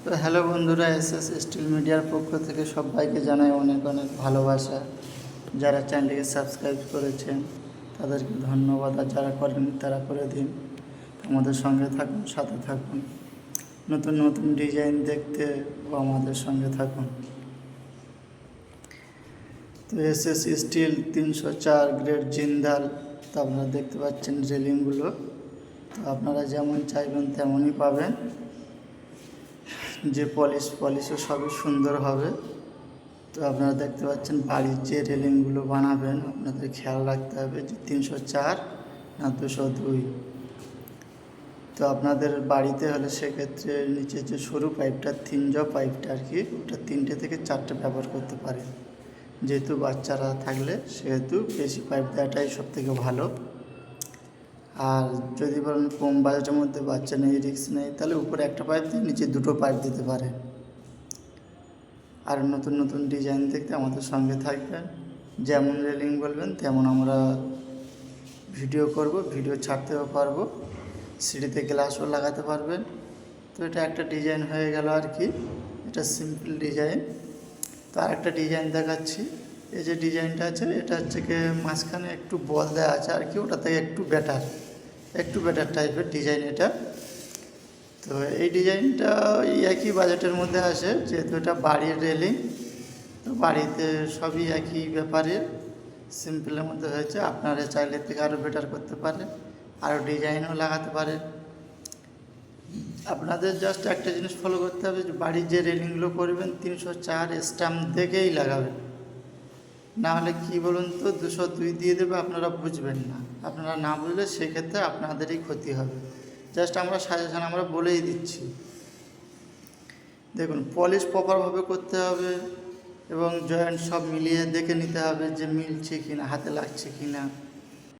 তো হ্যালো বন্ধুরা, SS still মিডিয়ার পক্ষ থেকে সবাইকে জানাই অনেক অনেক ভালোবাসা। যারা চ্যানেলটিকে সাবস্ক্রাইব করেছেন তাদেরকে ধন্যবাদ, আর যারা করেননি তারা করে দিন। আমাদের সঙ্গে থাকুন, সাথে থাকুন, নতুন নতুন ডিজাইন দেখতে আমাদের সঙ্গে থাকুন। তো এসএস স্টিল 304 গ্রেড জিন্দাল। তো আপনারা দেখতে পাচ্ছেন রেলিংগুলো, তো আপনারা যেমন চাইবেন তেমনই পাবেন। যে পলিশও সবই সুন্দর হবে। তো আপনারা দেখতে পাচ্ছেন, বাড়ির যে রেলিংগুলো বানাবেন আপনাদের খেয়াল রাখতে হবে যে 304 না 202। তো আপনাদের বাড়িতে হলে সেক্ষেত্রে নিচে যে সরু পাইপটা, 3জ পাইপটা আর কি, ওটা 3টে থেকে 4টে ব্যবহার করতে পারেন। যেহেতু বাচ্চারা থাকলে সেহেতু বেশি পাইপ দেওয়াটাই সব থেকে ভালো। আর যদি বলেন কম বাজেটের মধ্যে বাচ্চা নেই, রিস্ক নেই, তাহলে উপরে একটা পাইপ দিয়ে নিচে 2টো পাইপ দিতে পারেন। আর নতুন নতুন ডিজাইন দেখতে আমাদের সঙ্গে থাকবেন। যেমন রেলিং বলবেন তেমন আমরা ভিডিও করব, ভিডিও ছাড়তেও পারবো। সিঁড়িতে গ্লাসও লাগাতে পারবেন। তো এটা একটা ডিজাইন হয়ে গেল আর কি, এটা সিম্পল ডিজাইন। তো আর একটা ডিজাইন দেখাচ্ছি। এই যে ডিজাইনটা আছে, এটা হচ্ছে কি মাঝখানে একটু বল দেওয়া আছে আর কি, ওটা থেকে একটু বেটার টাইপের ডিজাইন এটা। তো এই ডিজাইনটা একই বাজেটের মধ্যে আসে, যেহেতু এটা বাড়ির রেলিং। তো বাড়িতে সবই একই ব্যাপারে সিম্পলের মধ্যে হয়েছে। আপনারা চাইলে থেকে আরও বেটার করতে পারেন, আরও ডিজাইনও লাগাতে পারেন। আপনাদের জাস্ট একটা জিনিস ফলো করতে হবে, যে বাড়ির যে রেলিংগুলো করবেন 304 স্ট্যাম্প দেখেই লাগাবেন। না হলে কী বলুন তো, 202 দিয়ে দেবে, আপনারা বুঝবেন না। আপনারা না বুঝলে সেক্ষেত্রে আপনাদেরই ক্ষতি হবে। জাস্ট আমরা সাজেশান আমরা বলেই দিচ্ছি। দেখুন, পলিশ প্রপারভাবে করতে হবে এবং জয়েন্ট সব মিলিয়ে দেখে নিতে হবে যে মিলছে কি না, হাতে লাগছে কি না।